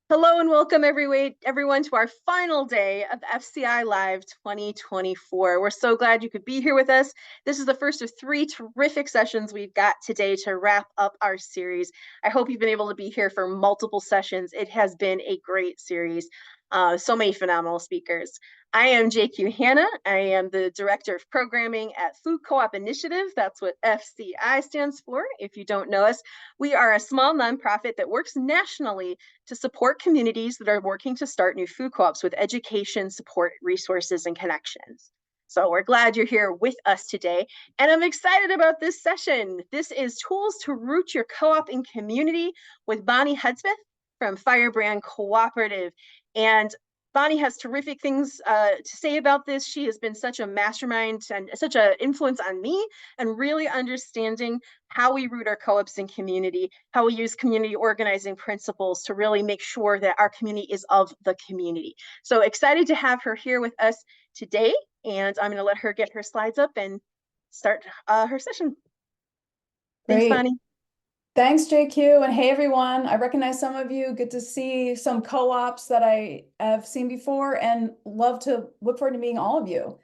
Hello and welcome everyone to our final day of FCI Live 2024. We're so glad you could be here with us. This is the first of three terrific sessions we've got today to wrap up our series. I hope you've been able to be here for multiple sessions. It has been a great series. So many phenomenal speakers. I am JQ Hanna. I am the Director of Programming at Food Co-op Initiative. That's what FCI stands for, if you don't know us. We are a small nonprofit that works nationally to support communities that are working to start new food co-ops with education, support, resources, and connections. So we're glad you're here with us today. And I'm excited about this session. This is Tools to Root Your Co-op in Community with Bonnie Hudspeth from Firebrand Cooperative. And Bonnie has terrific things to say about this. She has been such a mastermind and such an influence on me and really understanding how we root our co-ops in community, how we use community organizing principles to really make sure that our community is of the community. So excited to have her here with us today. And I'm going to let her get her slides up and start her session. Thanks, Great. Bonnie. Thanks, JQ. And hey, everyone. I recognize some of you. Good to see some co-ops that I have seen before and look forward to meeting all of you.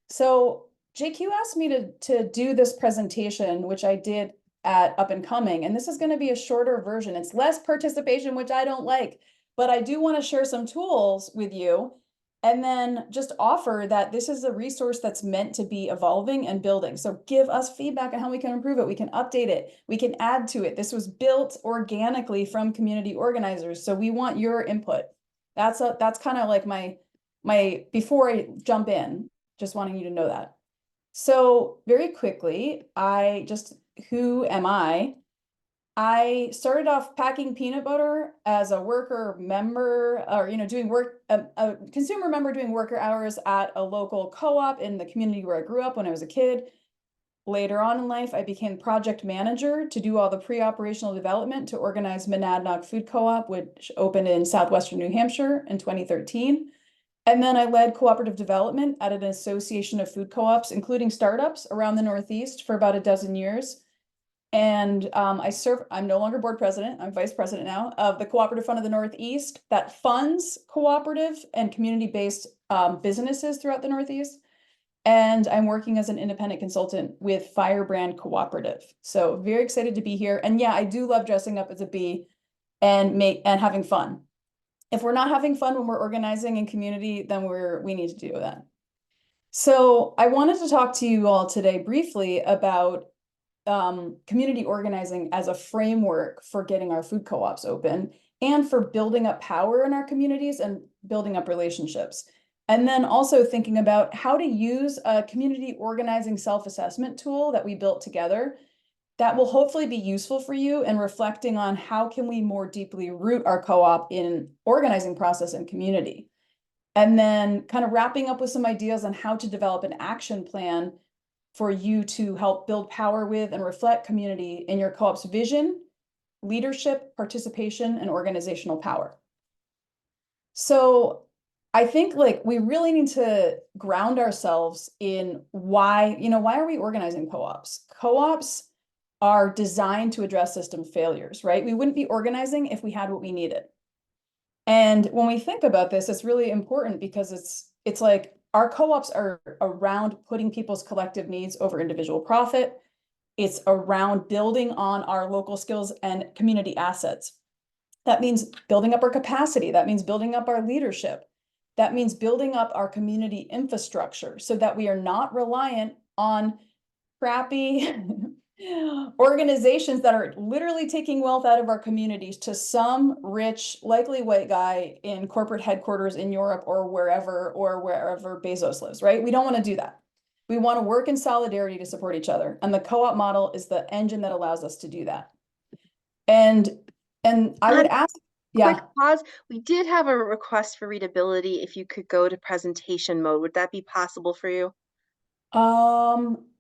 So JQ asked me to do this presentation, which I did at Up and Coming. And this is going to be a shorter version. It's less participation, which I don't like, but I do want to share some tools with you. And then just offer that this is a resource that's meant to be evolving and building. So give us feedback on how we can improve it. We can update it. We can add to it. This was built organically from community organizers. So we want your input. That's kind of like my before I jump in, just wanting you to know that. So very quickly, who am I? I started off packing peanut butter as a worker member, or doing work, a consumer member doing worker hours at a local co-op in the community where I grew up when I was a kid. Later on in life, I became project manager to do all the pre-operational development to organize Monadnock Food Co-op, which opened in southwestern New Hampshire in 2013. And then I led cooperative development at an association of food co-ops, including startups around the Northeast for about a dozen years. And I'm no longer board president, I'm vice president now of the Cooperative Fund of the Northeast that funds cooperative and community-based businesses throughout the Northeast. And I'm working as an independent consultant with Firebrand Cooperative. So very excited to be here. And yeah, I do love dressing up as a bee and having fun. If we're not having fun when we're organizing in community, then we need to do that. So I wanted to talk to you all today briefly about community organizing as a framework for getting our food co-ops open and for building up power in our communities and building up relationships. And then also thinking about how to use a community organizing self-assessment tool that we built together that will hopefully be useful for you and reflecting on how can we more deeply root our co-op in organizing process and community. And then kind of wrapping up with some ideas on how to develop an action plan for you to help build power with and reflect community in your co-op's vision, leadership, participation, and organizational power. So I think we really need to ground ourselves in why are we organizing co-ops? Co-ops are designed to address system failures, right? We wouldn't be organizing if we had what we needed. And when we think about this, it's really important because it's like our co-ops are around putting people's collective needs over individual profit. It's around building on our local skills and community assets. That means building up our capacity. That means building up our leadership. That means building up our community infrastructure so that we are not reliant on crappy organizations that are literally taking wealth out of our communities to some rich, likely white guy in corporate headquarters in Europe or wherever Bezos lives, right? We don't want to do that. We want to work in solidarity to support each other. And the co-op model is the engine that allows us to do that. And I would ask, quick pause. We did have a request for readability. If you could go to presentation mode, would that be possible for you?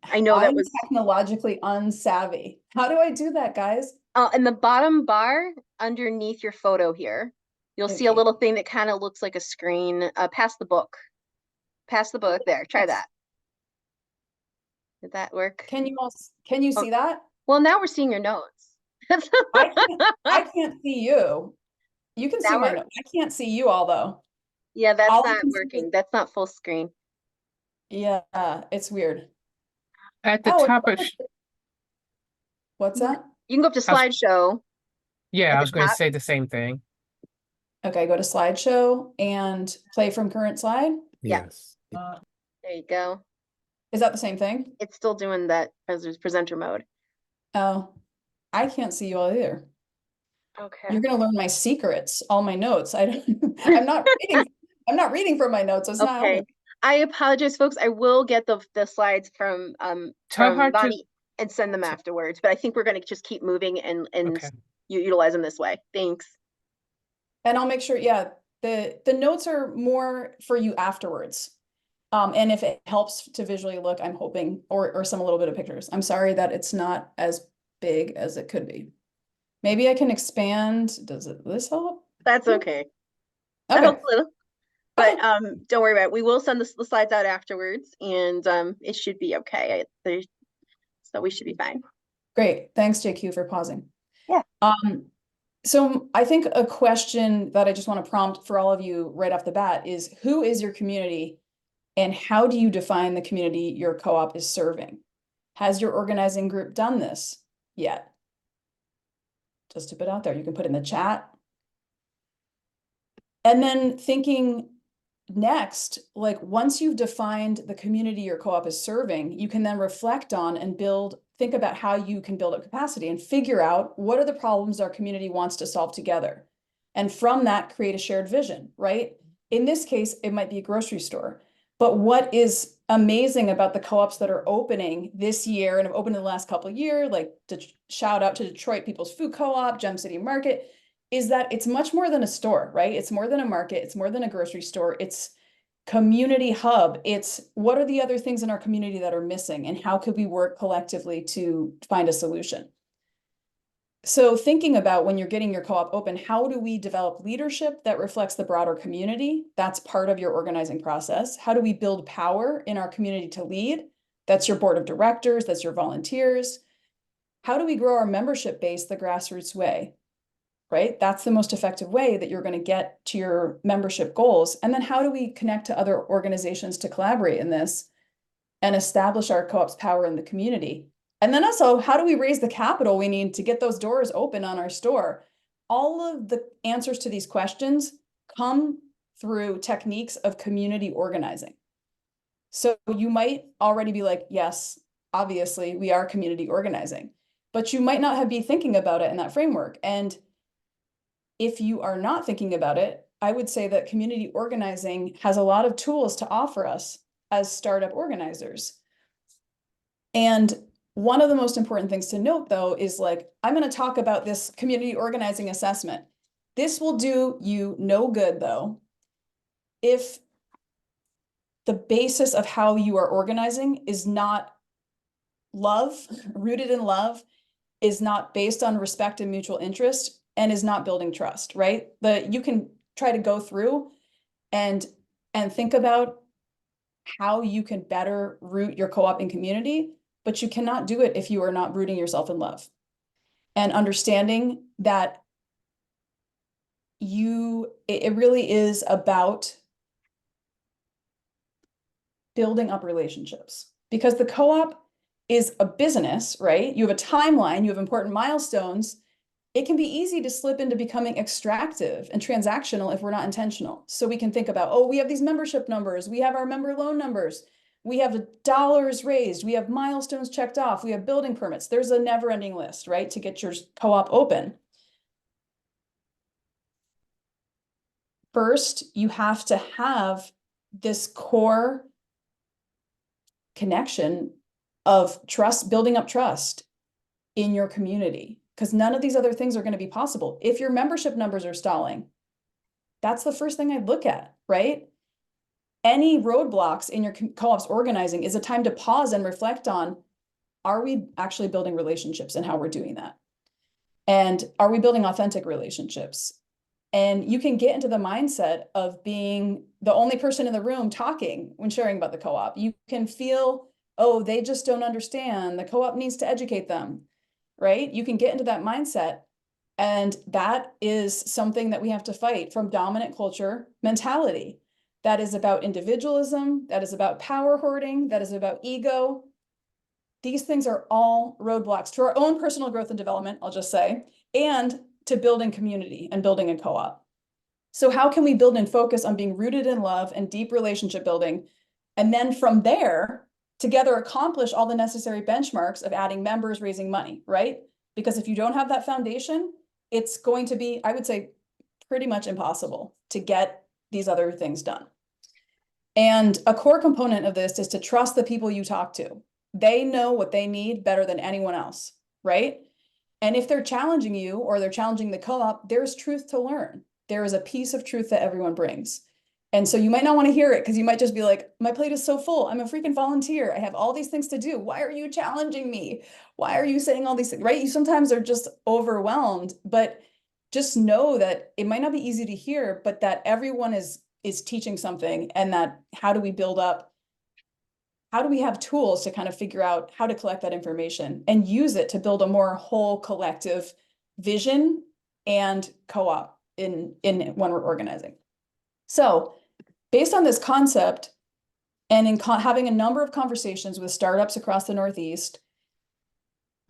I know that I'm was technologically unsavvy. How do I do that, guys? in the bottom bar underneath your photo here. You'll see a Okay. little thing that kind of looks like a screen. Past the book. Past the book there. Try that. Did that work? Can you Oh, see that? well, now we're seeing your notes. I can't see you. You can see That my work? note. I can't see you all though. Yeah, that's All I not can see is, working. That's not full screen. yeah, it's weird. At the Oh, top of, what's You that? can go up to I was, slideshow yeah, at I the was going to top. say the same thing. Okay, go to slideshow and play from current slide. Yeah, Yes. there you go. Is that the same thing? It's still doing that as presenter mode. Oh, I can't see you all either. Okay. You're gonna learn my secrets, all my notes. I don't, I'm not reading from my notes, so it's not Okay. helping. I apologize, folks. I will get the slides Tell her from to, Bonnie and send them afterwards, but I think we're gonna just keep moving and okay. utilize them this way. Thanks. And I'll make sure, yeah, the notes are more for you afterwards. And if it helps to visually look, I'm hoping, or some a little bit of pictures. I'm sorry that it's not as big as it could be. Maybe I can expand. Does this help? That's Yeah. okay. That Okay. helps a little. But Okay. don't worry about it. We will send the slides out afterwards, and it should be okay. So we should be fine. Great. Thanks, JQ, for pausing. Yeah. So I think a question that I just want to prompt for all of you right off the bat is, who is your community and how do you define the community your co-op is serving? Has your organizing group done this yet? Just to put out there, you can put in the chat. And then thinking next, like once you've defined the community your co-op is serving, you can then reflect on and think about how you can build up capacity and figure out what are the problems our community wants to solve together. And from that, create a shared vision, right? In this case, it might be a grocery store. But what is amazing about the co-ops that are opening this year and have opened in the last couple of years, like to shout out to Detroit People's Food Co-op, Gem City Market, is that it's much more than a store, right? It's more than a market. It's more than a grocery store. It's community hub. It's what are the other things in our community that are missing and how could we work collectively to find a solution? So thinking about when you're getting your co-op open, how do we develop leadership that reflects the broader community? That's part of your organizing process. How do we build power in our community to lead? That's your board of directors, that's your volunteers. How do we grow our membership base the grassroots way? Right? That's the most effective way that you're going to get to your membership goals. And then how do we connect to other organizations to collaborate in this and establish our co-op's power in the community? And then also, how do we raise the capital we need to get those doors open on our store? All of the answers to these questions come through techniques of community organizing. So you might already be like, yes, obviously we are community organizing, but you might not be thinking about it in that framework. And if you are not thinking about it, I would say that community organizing has a lot of tools to offer us as startup organizers. And one of the most important things to note, though, is like, I'm going to talk about this community organizing assessment. This will do you no good, though, if the basis of how you are organizing is not love, rooted in love, is not based on respect and mutual interest, and is not building trust, right? You can try to go through and think about how you can better root your co-op in community, but you cannot do it if you are not rooting yourself in love and understanding that it really is about building up relationships, because the co-op is a business, right? You have a timeline, you have important milestones. It can be easy to slip into becoming extractive and transactional if we're not intentional. So we can think about, oh, we have these membership numbers, we have our member loan numbers, we have the dollars raised, we have milestones checked off, we have building permits. There's a never-ending list, right, to get your co-op open. First, you have to have this core connection of trust, building up trust in your community, because none of these other things are going to be possible. If your membership numbers are stalling, that's the first thing I'd look at, right? Any roadblocks in your co-op's organizing is a time to pause and reflect on, are we actually building relationships and how we're doing that? And are we building authentic relationships? And you can get into the mindset of being the only person in the room talking when sharing about the co-op. You can feel, oh, they just don't understand. The co-op needs to educate them, right? You can get into that mindset. And that is something that we have to fight from dominant culture mentality. That is about individualism, that is about power hoarding, that is about ego. These things are all roadblocks to our own personal growth and development, I'll just say, and to building community and building a co-op. So how can we build and focus on being rooted in love and deep relationship building? And then from there, together accomplish all the necessary benchmarks of adding members, raising money, right? Because if you don't have that foundation, it's going to be, I would say, pretty much impossible to get these other things done. And a core component of this is to trust the people you talk to. They know what they need better than anyone else, right? And if they're challenging you or they're challenging the co-op, there's truth to learn. There is a piece of truth that everyone brings. And so you might not want to hear it because you might just be like, my plate is so full. I'm a freaking volunteer. I have all these things to do. Why are you challenging me? Why are you saying all these things, right? You sometimes are just overwhelmed, but just know that it might not be easy to hear, but that everyone is teaching something, and that how do we build up, how do we have tools to kind of figure out how to collect that information and use it to build a more whole collective vision and co-op in when we're organizing. So based on this concept and in having a number of conversations with startups across the Northeast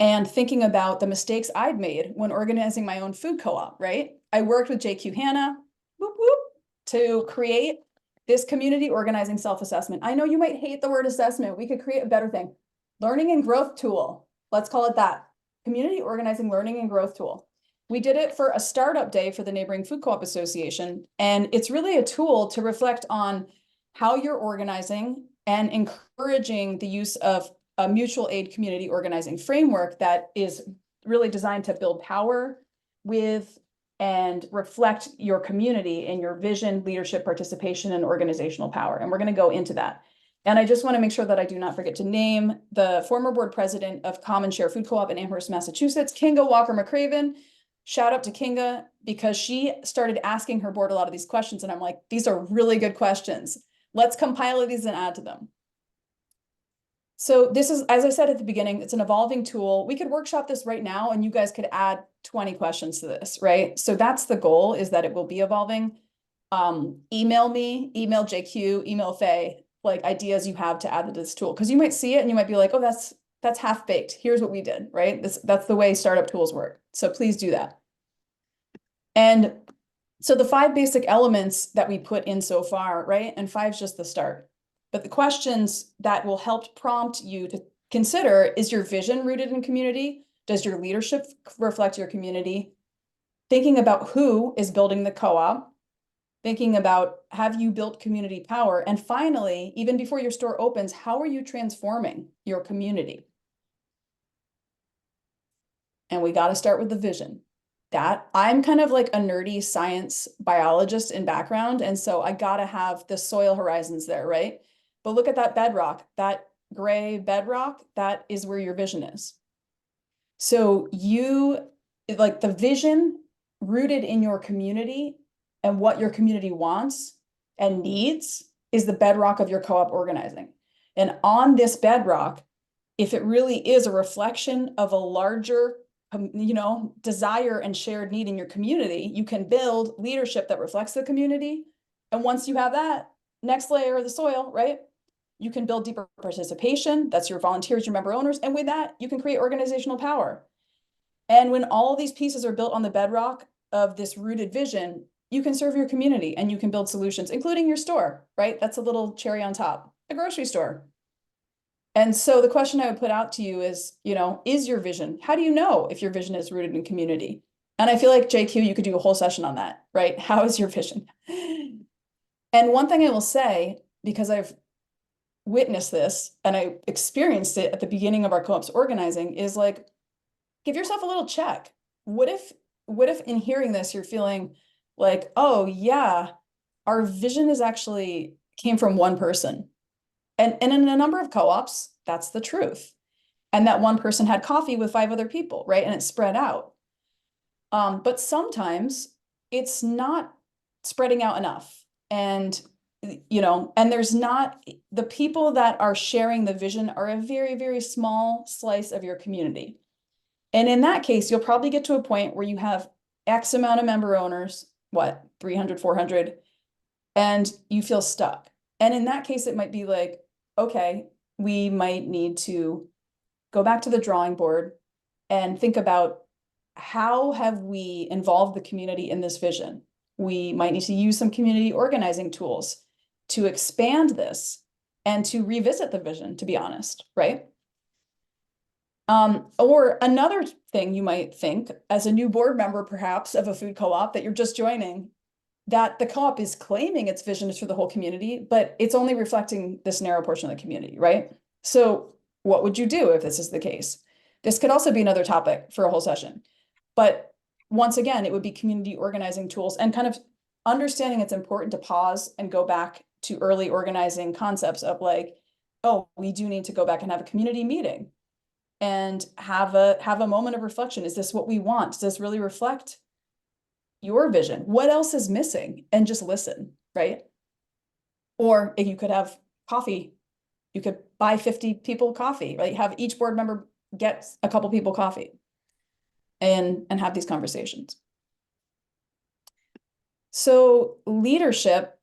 and thinking about the mistakes I'd made when organizing my own food co-op, right? I worked with JQ Hanna, whoop, whoop, to create this community organizing self-assessment. I know you might hate the word assessment. We could create a better thing. Learning and growth tool. Let's call it that. Community organizing learning and growth tool. We did it for a startup day for the Neighboring Food Co-op Association. And it's really a tool to reflect on how you're organizing and encouraging the use of a mutual aid community organizing framework that is really designed to build power with and reflect your community and your vision, leadership, participation, and organizational power. And we're going to go into that. And I just want to make sure that I do not forget to name the former board president of Common Share Food Co-op in Amherst, Massachusetts, Kinga Walker-McCraven. Shout out to Kinga, because she started asking her board a lot of these questions. And I'm like, these are really good questions. Let's compile these and add to them. So this is, as I said at the beginning, it's an evolving tool. We could workshop this right now and you guys could add 20 questions to this, right? So that's the goal, is that it will be evolving. Email me, email JQ, email Faye, like ideas you have to add to this tool. Because you might see it and you might be like, oh, that's half-baked. Here's what we did, right? That's the way startup tools work. So please do that. And so the 5 basic elements that we put in so far, right? And 5's just the start. But the questions that will help prompt you to consider: is your vision rooted in community? Does your leadership reflect your community? Thinking about who is building the co-op. Thinking about, have you built community power? And finally, even before your store opens, how are you transforming your community? And we got to start with the vision. That I'm kind of like a nerdy science biologist in background. And so I got to have the soil horizons there, right? But look at that bedrock, that gray bedrock, that is where your vision is. So you, like the vision rooted in your community and what your community wants and needs, is the bedrock of your co-op organizing. And on this bedrock, if it really is a reflection of a larger desire and shared need in your community, you can build leadership that reflects the community. And once you have that next layer of the soil, right, you can build deeper participation. That's your volunteers, your member owners. And with that, you can create organizational power. And when all these pieces are built on the bedrock of this rooted vision, you can serve your community and you can build solutions, including your store, right? That's a little cherry on top, a grocery store. And so the question I would put out to you is, is your vision, how do you know if your vision is rooted in community? And I feel like JQ, you could do a whole session on that, right? How is your vision? And one thing I will say, because I've witnessed this and I experienced it at the beginning of our co-ops organizing, is like, give yourself a little check. What if in hearing this, you're feeling like, oh yeah, our vision is actually came from one person. And in a number of co-ops, that's the truth. And that one person had coffee with 5 other people, right? And it spread out. But sometimes it's not spreading out enough. And, and there's not, the people that are sharing the vision are a very, very small slice of your community. And in that case, you'll probably get to a point where you have X amount of member owners, what, 300, 400, and you feel stuck. And in that case, it might be like, okay, we might need to go back to the drawing board and think about how have we involved the community in this vision? We might need to use some community organizing tools to expand this and to revisit the vision, to be honest, right? Or another thing you might think as a new board member, perhaps, of a food co-op that you're just joining, that the co-op is claiming its vision is for the whole community, but it's only reflecting this narrow portion of the community, right? So what would you do if this is the case? This could also be another topic for a whole session. But once again, it would be community organizing tools and kind of understanding it's important to pause and go back to early organizing concepts of like, oh, we do need to go back and have a community meeting and have a moment of reflection. Is this what we want? Does this really reflect your vision? What else is missing? And just listen, right? Or if you could have coffee, you could buy 50 people coffee, right? Have each board member get a couple people coffee and have these conversations. So leadership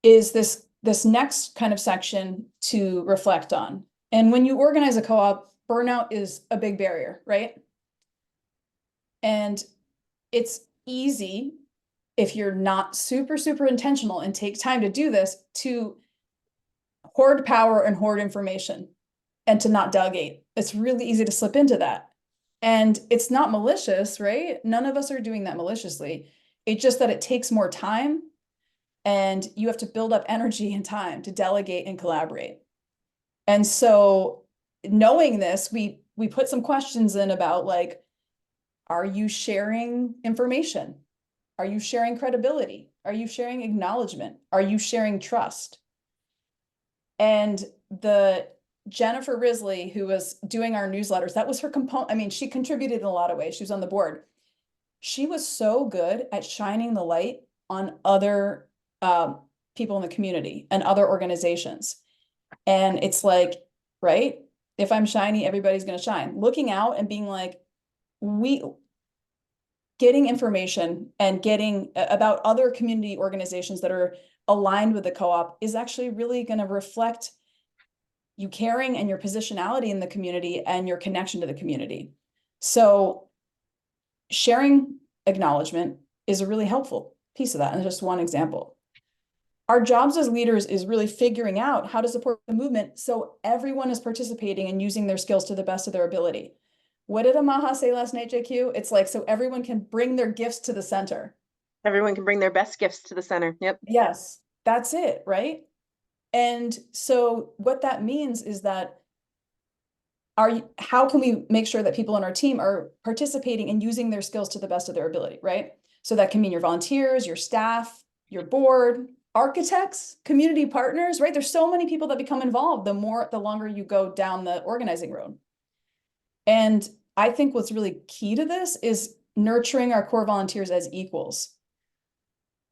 is this next kind of section to reflect on. And when you organize a co-op, burnout is a big barrier, right? And it's easy, if you're not super, super intentional and take time to do this, to hoard power and hoard information and to not delegate. It's really easy to slip into that. And it's not malicious, right? None of us are doing that maliciously. It's just that it takes more time and you have to build up energy and time to delegate and collaborate. And so knowing this, we put some questions in about like, are you sharing information? Are you sharing credibility? Are you sharing acknowledgement? Are you sharing trust? And the Jennifer Risley, who was doing our newsletters, that was her component. I mean, she contributed in a lot of ways. She was on the board. She was so good at shining the light on other people in the community and other organizations. And it's like, right? If I'm shiny, everybody's going to shine. Looking out and being like, getting information and getting about other community organizations that are aligned with the co-op is actually really going to reflect you caring and your positionality in the community and your connection to the community. So sharing acknowledgement is a really helpful piece of that. And just one example. Our jobs as leaders is really figuring out how to support the movement so everyone is participating and using their skills to the best of their ability. What did Amaha say last night, JQ? It's like, so everyone can bring their gifts to the center. Everyone can bring their best gifts to the center. Yep. Yes, that's it, right? And so what that means is that how can we make sure that people on our team are participating and using their skills to the best of their ability, right? So that can mean your volunteers, your staff, your board, architects, community partners, right? There's so many people that become involved the longer you go down the organizing road. And I think what's really key to this is nurturing our core volunteers as equals.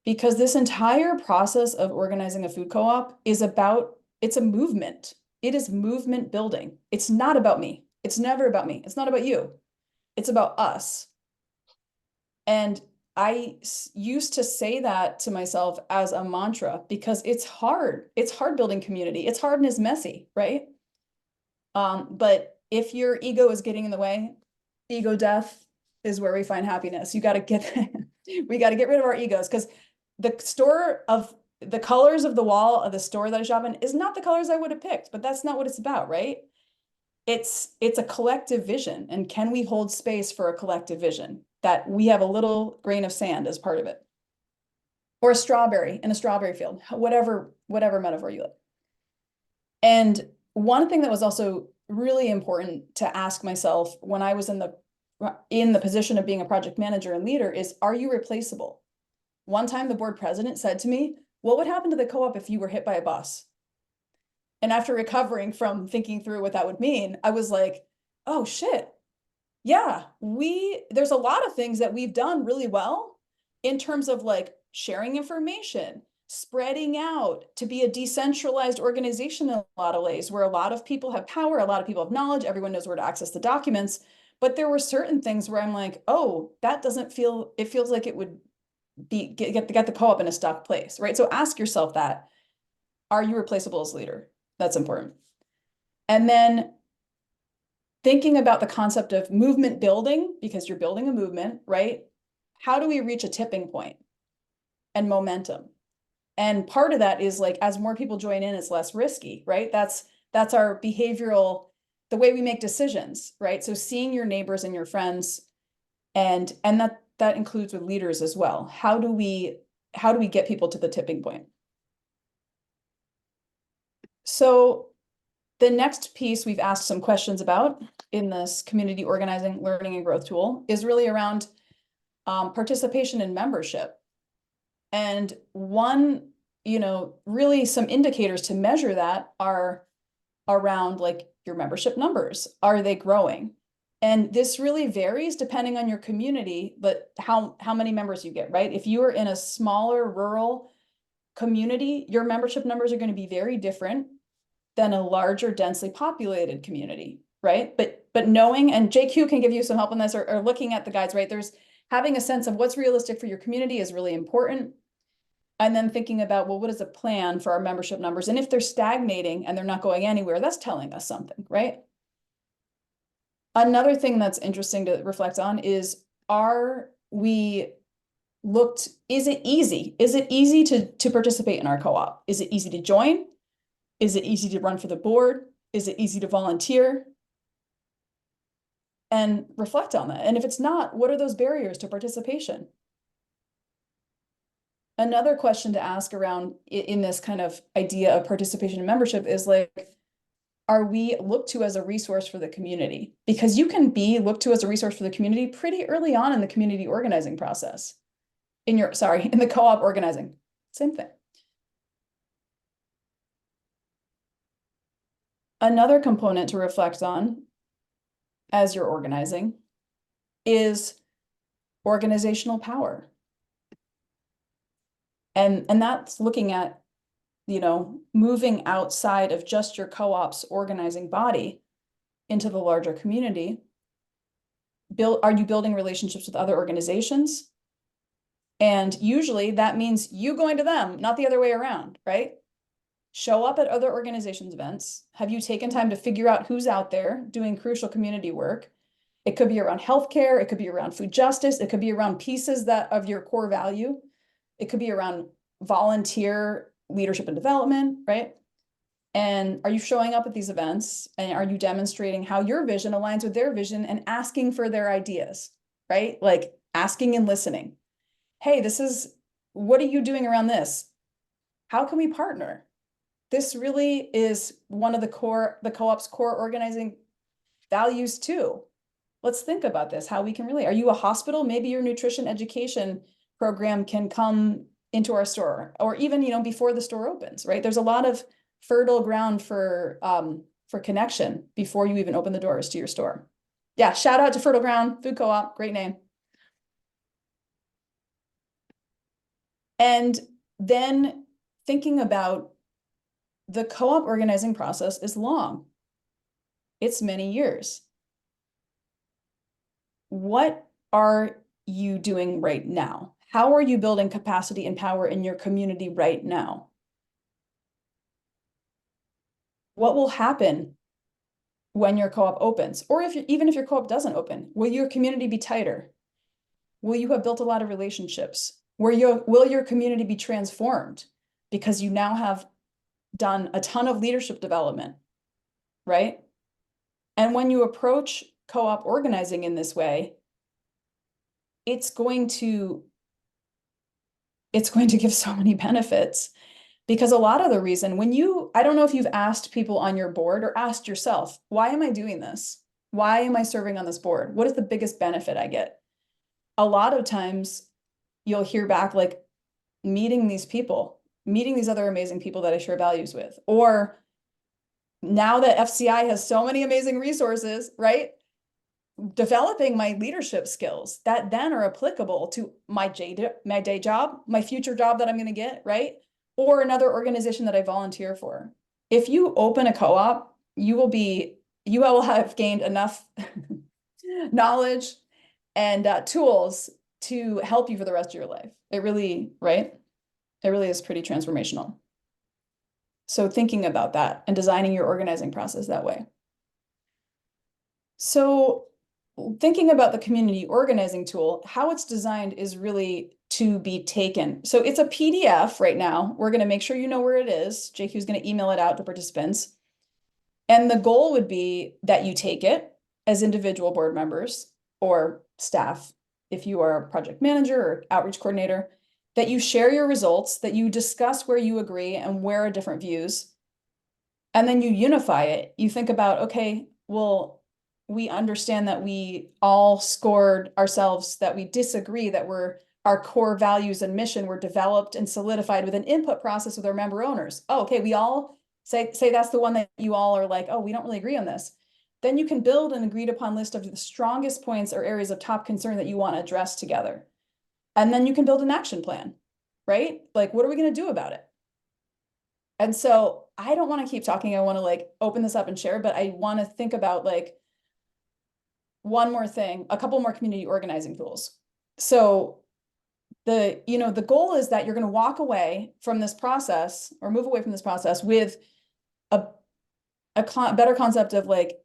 Because this entire process of organizing a food co-op is it's a movement. It is movement building. It's not about me. It's never about me. It's not about you. It's about us. And I used to say that to myself as a mantra because it's hard. It's hard building community. It's hard and it's messy, right? But if your ego is getting in the way, ego death is where we find happiness. We got to get rid of our egos because the colors of the wall of the store that I shop in is not the colors I would have picked, but that's not what it's about, right? It's a collective vision. And can we hold space for a collective vision that we have a little grain of sand as part of it? Or a strawberry in a strawberry field, whatever metaphor you like. And one thing that was also really important to ask myself when I was in the position of being a project manager and leader is, are you replaceable? One time the board president said to me, what would happen to the co-op if you were hit by a bus? And after recovering from thinking through what that would mean, I was like, oh shit. Yeah, there's a lot of things that we've done really well in terms of like sharing information, spreading out to be a decentralized organization in a lot of ways where a lot of people have power, a lot of people have knowledge, everyone knows where to access the documents. But there were certain things where I'm like, oh, that doesn't feel, it feels like it would be, get the co-op in a stuck place, right? So ask yourself that, are you replaceable as leader? That's important. And then thinking about the concept of movement building, because you're building a movement, right? How do we reach a tipping point and momentum? And part of that is like, as more people join in, it's less risky, right? That's our behavioral, the way we make decisions, right? So seeing your neighbors and your friends, and that includes with leaders as well. How do we get people to the tipping point? So the next piece we've asked some questions about in this community organizing, learning, and growth tool is really around participation and membership. And one, really some indicators to measure that are around like your membership numbers. Are they growing? And this really varies depending on your community, but how many members you get, right? If you are in a smaller rural community, your membership numbers are going to be very different than a larger, densely populated community, right? But knowing, and JQ can give you some help on this, or looking at the guides, right? There's having a sense of what's realistic for your community is really important. And then thinking about, well, what is a plan for our membership numbers? And if they're stagnating and they're not going anywhere, that's telling us something, right? Another thing that's interesting to reflect on is, is it easy? Is it easy to participate in our co-op? Is it easy to join? Is it easy to run for the board? Is it easy to volunteer? And reflect on that. And if it's not, what are those barriers to participation? Another question to ask around in this kind of idea of participation and membership is like, are we looked to as a resource for the community? Because you can be looked to as a resource for the community pretty early on in the community organizing process. In the co-op organizing, same thing. Another component to reflect on as you're organizing is organizational power. And that's looking at, moving outside of just your co-op's organizing body into the larger community. Are you building relationships with other organizations? And usually that means you going to them, not the other way around, right? Show up at other organizations' events. Have you taken time to figure out who's out there doing crucial community work? It could be around healthcare. It could be around food justice. It could be around pieces of your core value. It could be around volunteer leadership and development, right? And are you showing up at these events, and are you demonstrating how your vision aligns with their vision and asking for their ideas, right? Like asking and listening. Hey, what are you doing around this? How can we partner? This really is one of the co-op's core organizing values too. Let's think about this, how we can really, are you a hospital? Maybe your nutrition education program can come into our store, or even, before the store opens, right? There's a lot of fertile ground for connection before you even open the doors to your store. Yeah, shout out to Fertile Ground Food Co-op, great name. And then thinking about the co-op organizing process is long. It's many years. What are you doing right now? How are you building capacity and power in your community right now? What will happen when your co-op opens? Or even if your co-op doesn't open, will your community be tighter? Will you have built a lot of relationships? Will your community be transformed because you now have done a ton of leadership development, right? And when you approach co-op organizing in this way, it's going to give so many benefits, because a lot of the reason I don't know if you've asked people on your board or asked yourself, why am I doing this? Why am I serving on this board? What is the biggest benefit I get? A lot of times you'll hear back like meeting these other amazing people that I share values with, or now that FCI has so many amazing resources, right? Developing my leadership skills that then are applicable to my day job, my future job that I'm going to get, right? Or another organization that I volunteer for. If you open a co-op, you will have gained enough knowledge, and tools to help you for the rest of your life. It really, right? It really is pretty transformational. So thinking about that and designing your organizing process that way. So thinking about the community organizing tool, how it's designed is really to be taken. So it's a PDF right now. We're going to make sure you know where it is. JQ is going to email it out to participants. And the goal would be that you take it as individual board members or staff, if you are a project manager or outreach coordinator, that you share your results, that you discuss where you agree and where are different views. And then you unify it. You think about, okay, well, we understand that we all scored ourselves, that we disagree, that our core values and mission were developed and solidified with an input process with our member owners. Oh, okay, we all say that's the one that you all are like, oh, we don't really agree on this. Then you can build an agreed upon list of the strongest points or areas of top concern that you want to address together. And then you can build an action plan, right? Like, what are we going to do about it? And so I don't want to keep talking. I want to like open this up and share, but I want to think about like one more thing, a couple more community organizing tools. So the goal is that you're going to walk away from this process or move away from this process with a better concept of like,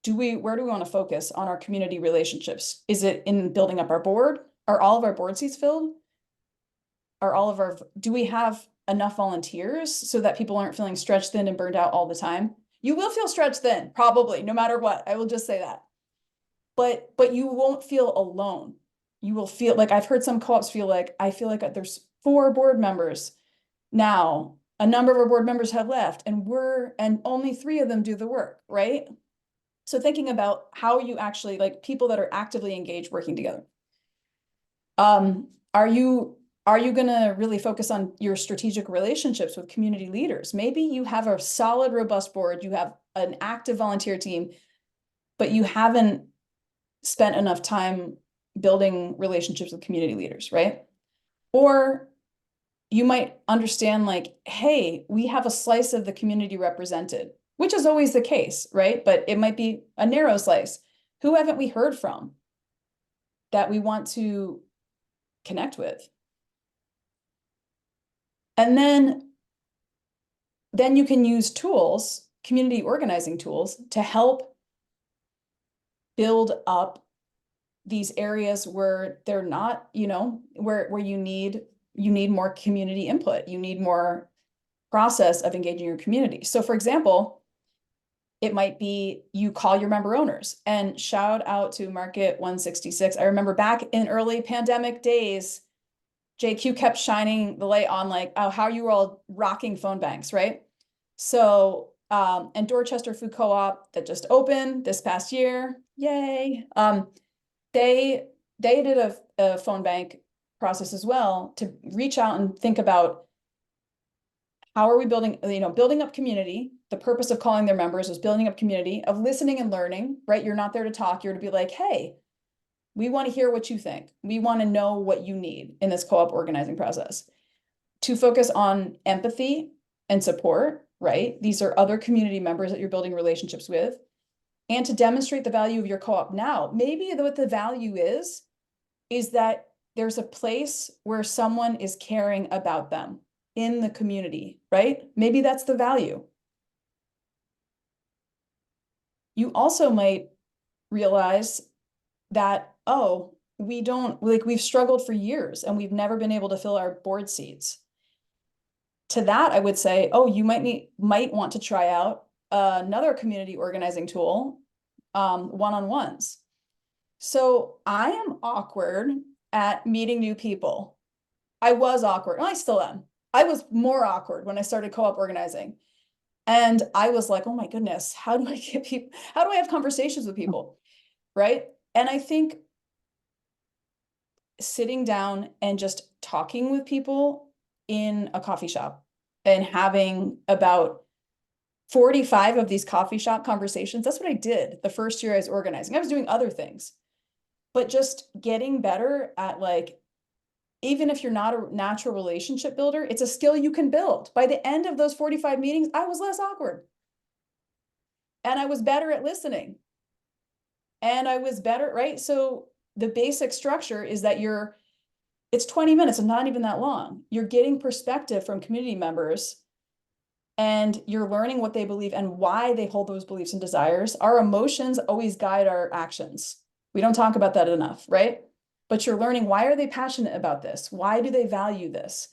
where do we want to focus on our community relationships? Is it in building up our board? Are all of our board seats filled? Do we have enough volunteers so that people aren't feeling stretched thin and burned out all the time? You will feel stretched thin, probably, no matter what. I will just say that. But you won't feel alone. You will feel like, I've heard some co-ops feel like, I feel like there's 4 board members now. A number of our board members have left and only 3 of them do the work, right? So thinking about how you actually, like people that are actively engaged working together. Are you gonna really focus on your strategic relationships with community leaders? Maybe you have a solid, robust board, you have an active volunteer team, but you haven't spent enough time building relationships with community leaders, right? Or you might understand like, hey, we have a slice of the community represented, which is always the case, right? But it might be a narrow slice. Who haven't we heard from that we want to connect with? And then you can use tools, community organizing tools, to help build up these areas where they're not, where you need more community input, you need more process of engaging your community. So for example, it might be you call your member owners, and shout out to Market 166. I remember back in early pandemic days, JQ kept shining the light on like, oh, how you were all rocking phone banks, right? So, and Dorchester Food Co-op that just opened this past year, yay. They did a phone bank process as well to reach out and think about how are we building up community. The purpose of calling their members was building up community, of listening and learning, right? You're not there to talk, you're to be like, hey, we want to hear what you think. We want to know what you need in this co-op organizing process. To focus on empathy and support, right? These are other community members that you're building relationships with. And to demonstrate the value of your co-op now. Maybe what the value is that there's a place where someone is caring about them in the community, right? Maybe that's the value. You also might realize that, oh, we've struggled for years and we've never been able to fill our board seats. To that, I would say, oh, you might want to try out another community organizing tool, one-on-ones. So I am awkward at meeting new people. I was awkward, and I still am. I was more awkward when I started co-op organizing. And I was like, oh my goodness, how do I have conversations with people, right? And I think sitting down and just talking with people in a coffee shop and having about 45 of these coffee shop conversations, that's what I did the first year I was organizing. I was doing other things, but just getting better at like, even if you're not a natural relationship builder, it's a skill you can build. By the end of those 45 meetings, I was less awkward. And I was better at listening. and I was better, right? So the basic structure is that it's 20 minutes and not even that long. You're getting perspective from community members and you're learning what they believe and why they hold those beliefs and desires. Our emotions always guide our actions. We don't talk about that enough, right? But you're learning, why are they passionate about this? Why do they value this?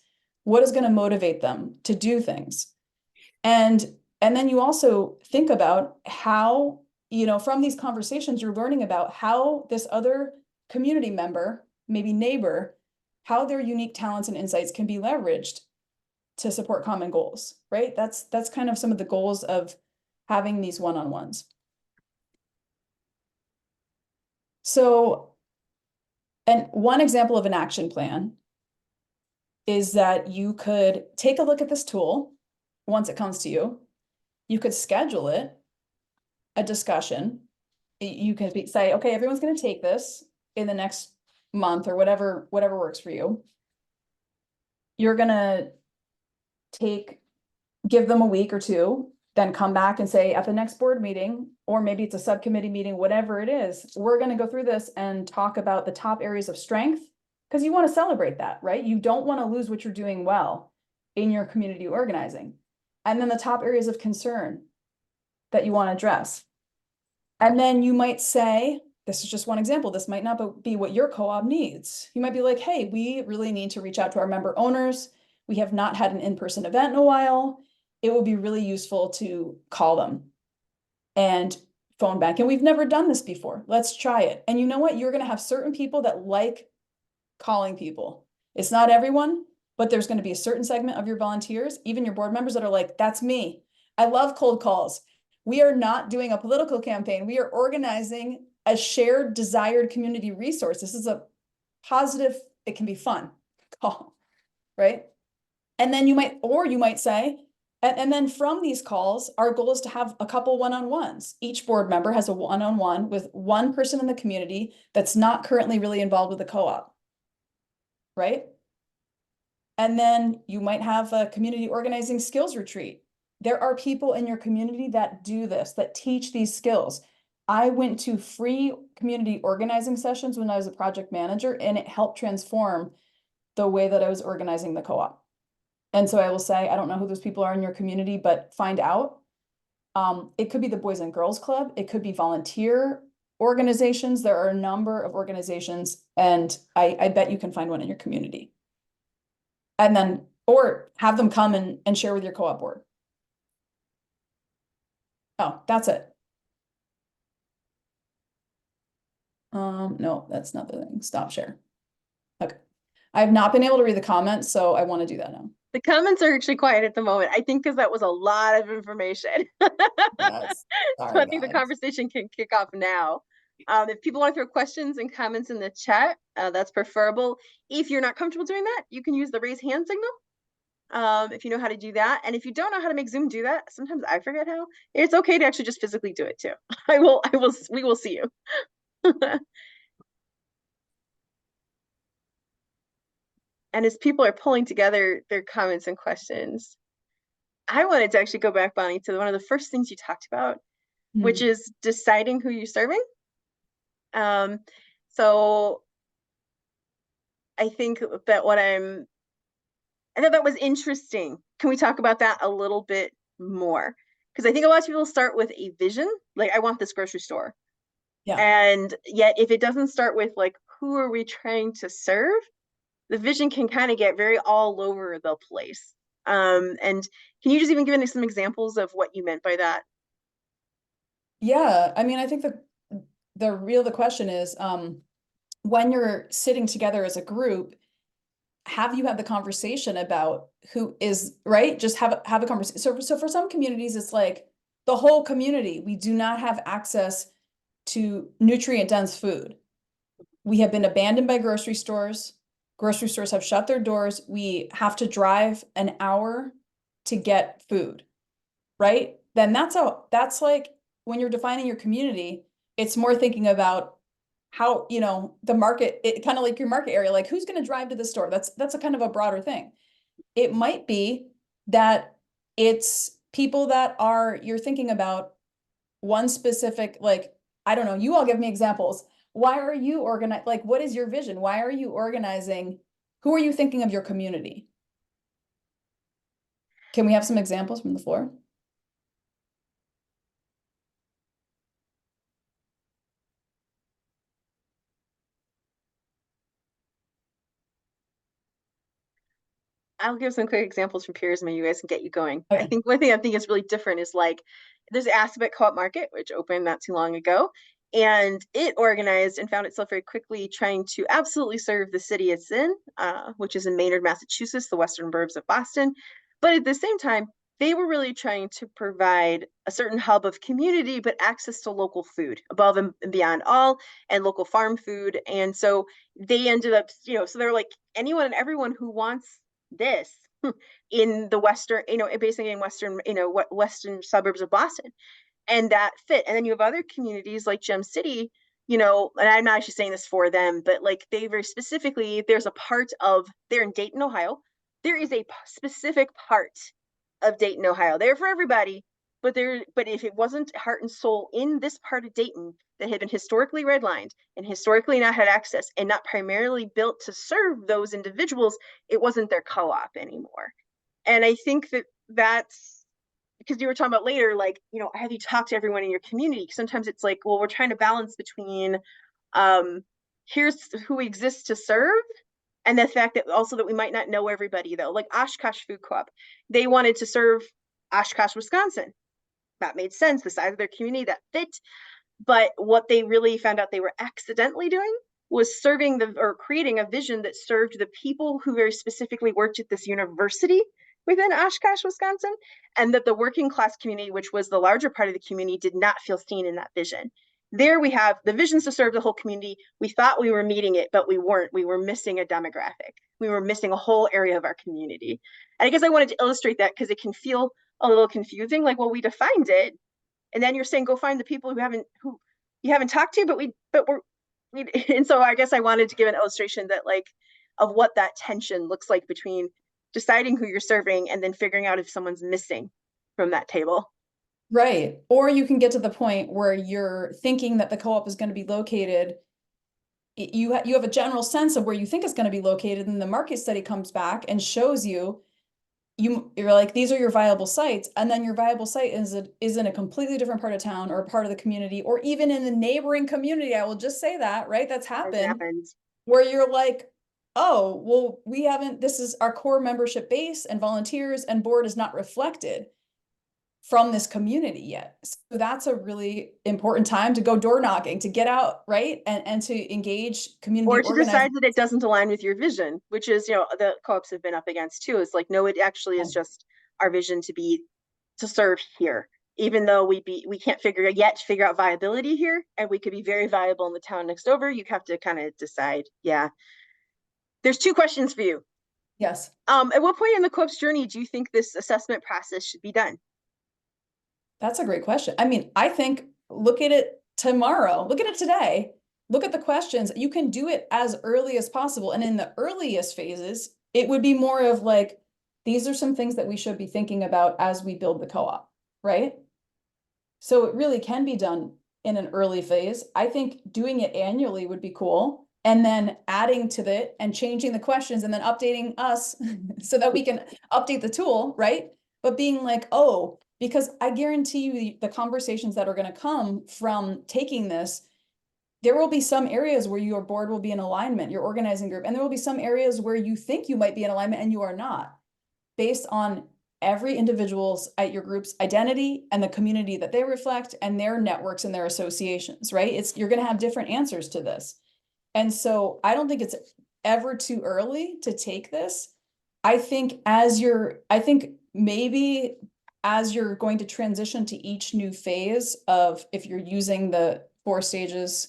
What is going to motivate them to do things? And then you also think about how, from these conversations, you're learning about how this other community member, maybe neighbor, how their unique talents and insights can be leveraged to support common goals, right? That's kind of some of the goals of having these one-on-ones. So, and one example of an action plan is that you could take a look at this tool once it comes to you. You could schedule it, a discussion. You can say, okay, everyone's going to take this in the next month or whatever works for you. You're going to give them a week or two, then come back and say at the next board meeting, or maybe it's a subcommittee meeting, whatever it is, we're going to go through this and talk about the top areas of strength, because you want to celebrate that, right? You don't want to lose what you're doing well in your community organizing. And then the top areas of concern that you want to address. And then you might say, this is just one example, this might not be what your co-op needs. You might be like, hey, we really need to reach out to our member owners. We have not had an in-person event in a while. It would be really useful to call them and phone back. And we've never done this before. Let's try it. And you know what? You're going to have certain people that like calling people. It's not everyone, but there's going to be a certain segment of your volunteers, even your board members, that are like, that's me. I love cold calls. We are not doing a political campaign. We are organizing a shared desired community resource. This is a positive, it can be fun call, right? And then you might say, and then from these calls, our goal is to have a couple one-on-ones. Each board member has a one-on-one with one person in the community that's not currently really involved with the co-op, right? And then you might have a community organizing skills retreat. There are people in your community that do this, that teach these skills. I went to free community organizing sessions when I was a project manager, and it helped transform the way that I was organizing the co-op. And so I will say, I don't know who those people are in your community, but find out. It could be the Boys and Girls Club. It could be volunteer organizations. There are a number of organizations, and I bet you can find one in your community. And then, or have them come and share with your co-op board. Oh, that's it. No, that's not the thing. Stop share. Okay. I've not been able to read the comments, so I want to do that now. The comments are actually quiet at the moment. I think because that was a lot of information. Yes. So Sorry, I think the guys. conversation can kick off now. If people want to throw questions and comments in the chat, that's preferable. If you're not comfortable doing that, you can use the raise hand signal. If you know how to do that. And if you don't know how to make Zoom do that, sometimes I forget how. It's okay to actually just physically do it too. We will see you. And as people are pulling together their comments and questions, I wanted to actually go back, Bonnie, to one of the first things you talked about, which is deciding who you're serving. So I think that I thought that was interesting. Can we talk about that a little bit more? Because I think a lot of people start with a vision, like I want this grocery store. Yeah. And yet if it doesn't start with like, who are we trying to serve? The vision can kind of get very all over the place. And can you just even give me some examples of what you meant by that? Yeah, I mean, I think the question is, when you're sitting together as a group, have you had the conversation about who is right? Just have a conversation. So for some communities, it's like the whole community, we do not have access to nutrient dense food. We have been abandoned by grocery stores. Grocery stores have shut their doors. We have to drive an hour to get food, right? Then that's like when you're defining your community, it's more thinking about how, the market, it kind of like your market area, like who's going to drive to the store? That's a kind of a broader thing. It might be that it's people that you're thinking about one specific, like I don't know, you all give me examples. Why are you organized? Like, what is your vision? Why are you organizing? Who are you thinking of your community? Can we have some examples from the floor? I'll give some quick examples from peers, and maybe you guys can get you going. Okay. I think one thing I think is really different is like there's Aspet Co-op Market, which opened not too long ago, and it organized and found itself very quickly trying to absolutely serve the city it's in, which is in Maynard, Massachusetts, the western burbs of Boston. But at the same time, they were really trying to provide a certain hub of community, but access to local food above and beyond all, and local farm food. And so they ended up, so they're like anyone and everyone who wants this in the western, basically in western, western suburbs of Boston, and that fit. And then you have other communities like Gem City, and I'm not actually saying this for them, but like they very specifically, there's a part of, they're in Dayton, Ohio. There is a specific part of Dayton, Ohio. They're for everybody, but if it wasn't heart and soul in this part of Dayton that had been historically redlined and historically not had access and not primarily built to serve those individuals, it wasn't their co-op anymore. And I think that's because you were talking about later, like, have you talked to everyone in your community? Sometimes it's like, well, we're trying to balance between here's who exists to serve, and the fact that also that we might not know everybody, though. Like Oshkosh Food Co-op, they wanted to serve Oshkosh, Wisconsin. That made sense, the size of their community, that fit. But what they really found out they were accidentally doing was creating a vision that served the people who very specifically worked at this university within Oshkosh, Wisconsin, and that the working class community, which was the larger part of the community, did not feel seen in that vision. There we have the visions to serve the whole community. We thought we were meeting it, but we weren't. We were missing a demographic. We were missing a whole area of our community. And I guess I wanted to illustrate that because it can feel a little confusing. Like, well, we defined it, and then you're saying go find the people who you haven't talked to, and so I guess I wanted to give an illustration that like of what that tension looks like between deciding who you're serving and then figuring out if someone's missing from that table. Right. Or you can get to the point where you're thinking that the co-op is going to be located. You have a general sense of where you think it's going to be located, and the market study comes back and shows you're like, these are your viable sites, and then your viable site is in a completely different part of town or a part of the community, or even in the neighboring community. I will just say that, right? That's happened. Where you're like, oh, well, this is our core membership base and volunteers and board is not reflected from this community yet. So that's a really important time to go door knocking, to get out, right? And to engage community or to decide that it doesn't align with your vision, which is, the co-ops have been up against too. It's like, no, it actually is just our vision to serve here, even though we can't figure out viability here, and we could be very viable in the town next over. You have to kind of decide. Yeah. There's two questions for you. Yes. At what point in the co-op's journey do you think this assessment process should be done? That's a great question. I mean, I think look at it tomorrow, look at it today, look at the questions. You can do it as early as possible. And in the earliest phases, it would be more of like, these are some things that we should be thinking about as we build the co-op, right? So it really can be done in an early phase. I think doing it annually would be cool. And then adding to it and changing the questions and then updating us so that we can update the tool, right? But being like, oh, because I guarantee you the conversations that are going to come from taking this, there will be some areas where your board will be in alignment, your organizing group, and there will be some areas where you think you might be in alignment and you are not, based on every individual's at your group's identity and the community that they reflect and their networks and their associations, right? You're going to have different answers to this. And so I don't think it's ever too early to take this. I think maybe as you're going to transition to each new phase of, if you're using the 4 stages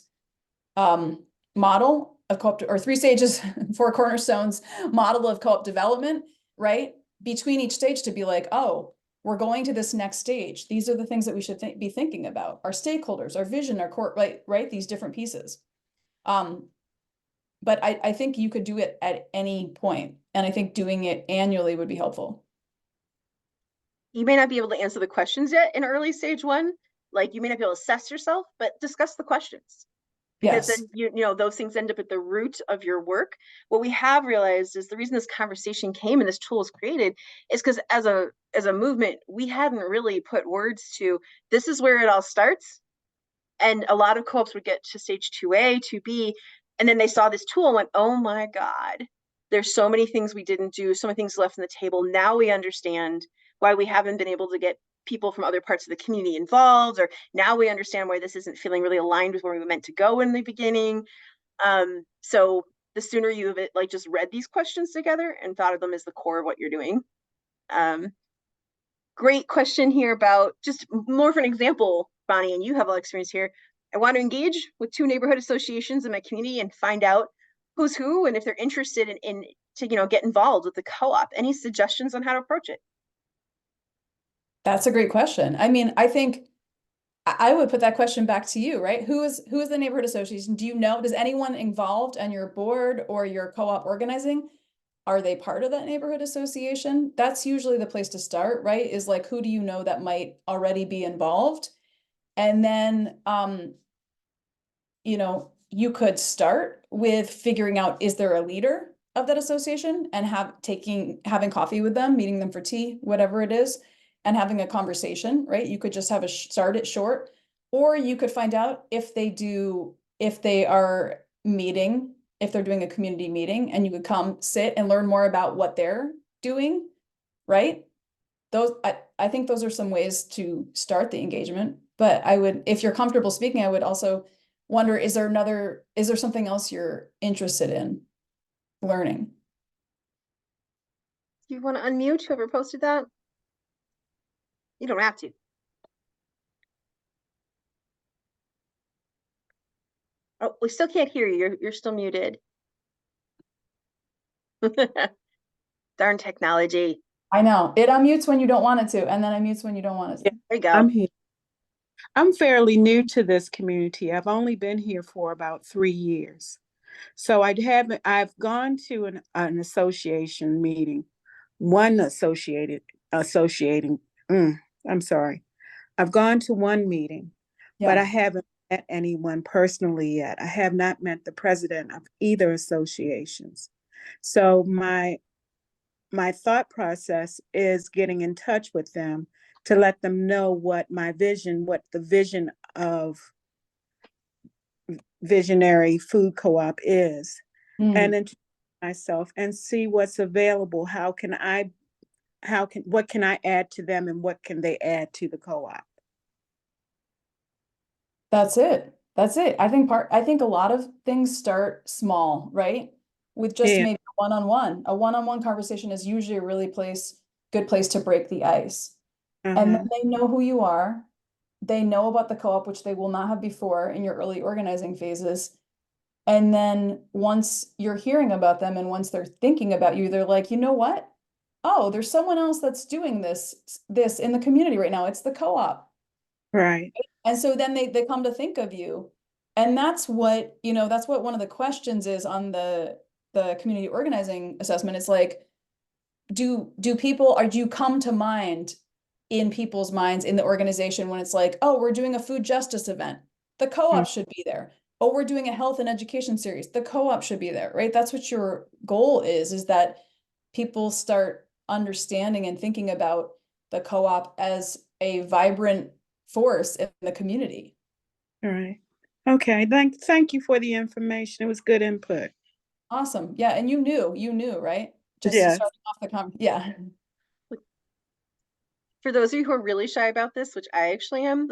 model of co-op, or 3 stages, 4 cornerstones model of co-op development, right? Between each stage to be like, oh, we're going to this next stage. These are the things that we should be thinking about. Our stakeholders, our vision, our core, right? These different pieces. But I think you could do it at any point, and I think doing it annually would be helpful. You may not be able to answer the questions yet in early stage 1, Like you may not be able to assess yourself, but discuss the questions, because Yes. then you know those things end up at the root of your work. What we have realized is the reason this conversation came and this tool was created is because as a movement, we hadn't really put words to this is where it all starts. And a lot of co-ops would get to stage 2A, 2B, and then they saw this tool and went, oh my God, there's so many things we didn't do, so many things left on the table. Now we understand why we haven't been able to get people from other parts of the community involved, or now we understand why this isn't feeling really aligned with where we were meant to go in the beginning. So the sooner you have like just read these questions together and thought of them as the core of what you're doing. Great question here about just more for an example, Bonnie, and you have a lot of experience here. I want to engage with 2 neighborhood associations in my community and find out who's who and if they're interested in to, get involved with the co-op. Any suggestions on how to approach it? That's a great question. I mean, I think I would put that question back to you, right? Who is the neighborhood association? Do you know, does anyone involved on your board or your co-op organizing, are they part of that neighborhood association? That's usually the place to start, right? Is like, who do you know that might already be involved? And then, you could start with figuring out, is there a leader of that association, and having coffee with them, meeting them for tea, whatever it is, and having a conversation, right? You could just start it short, or you could find out if they are meeting, if they're doing a community meeting, and you could come sit and learn more about what they're doing, right? I think those are some ways to start the engagement, but if you're comfortable speaking, I would also wonder, is there something else you're interested in learning? Do you want to unmute whoever posted that? You don't have to. Oh, we still can't hear you. You're still muted. Darn technology. I know. It unmutes when you don't want it to, and then unmutes when you don't want it to. Yeah, There you go. I'm here. I'm fairly new to this community. I've only been here for about 3 years. So I've gone to an association meeting, one associating, I'm sorry. I've gone to one meeting, but I Yeah. haven't met anyone personally yet. I have not met the president of either associations. So my thought process is getting in touch with them to let them know what the vision of Visionary Food Co-op is, and introduce myself and see what's available. What can I add to them, and what can they add to the co-op? That's it. That's it. I think a lot of things start small, right? With just Yeah. maybe a one-on-one conversation is usually a really good place to break the ice. And then they know who you are. They know about the co-op, which they will not have before in your early organizing phases. And then once you're hearing about them and once they're thinking about you, they're like, you know what? Oh, there's someone else that's doing this in the community right now. It's the co-op. Right. And so then they come to think of you. And that's what one of the questions is on the community organizing assessment. It's like, do you come to mind in people's minds in the organization when it's like, oh, we're doing a food justice event, the co-op should be there. Oh, we're doing a health and education series, the co-op should be there, right? That's what your goal is that people start understanding and thinking about the co-op as a vibrant force in the community. All right. Okay. Thank you for the information. It was good input. Awesome. Yeah. And you knew, right? Just Yes. starting off the yeah. For those of you who are really shy about this, which I actually am,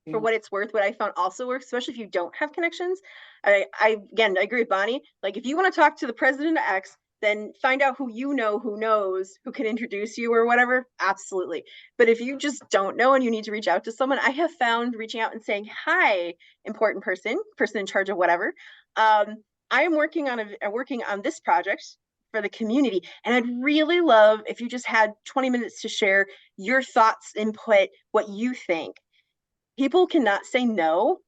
for what it's worth, what I found also works, especially if you don't have connections. I agree with Bonnie. Like, if you want to talk to the president of X, then find out who you know who knows who can introduce you or whatever. Absolutely. But if you just don't know and you need to reach out to someone, I have found reaching out and saying, hi, important person in charge of whatever. I am working on this project for the community. And I'd really love if you just had 20 minutes to share your thoughts, input, what you think. People cannot say no.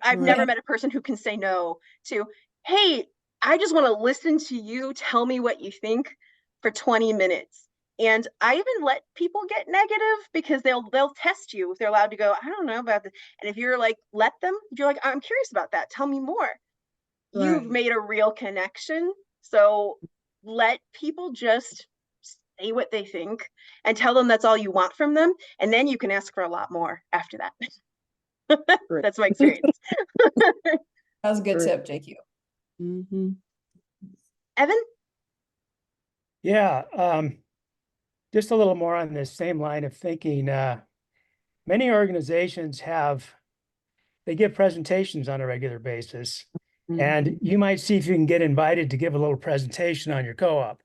I've never met a person who can say no to, hey, I just want to listen to you tell me what you think for 20 minutes. And I even let people get negative because they'll test you if they're allowed to go, I don't know about this. And if you're like, let them, if you're like, I'm curious about that, tell me more. You've Right. made a real connection. So let people just say what they think and tell them that's all you want from them. And then you can ask for a lot more after that. Great. That's my experience. That was a good Great. tip, JQ. Mm-hmm. Evan? Yeah, just a little more on this same line of thinking. Many organizations they give presentations on a regular basis, and you might see if you can get invited to give a little presentation on your co-op.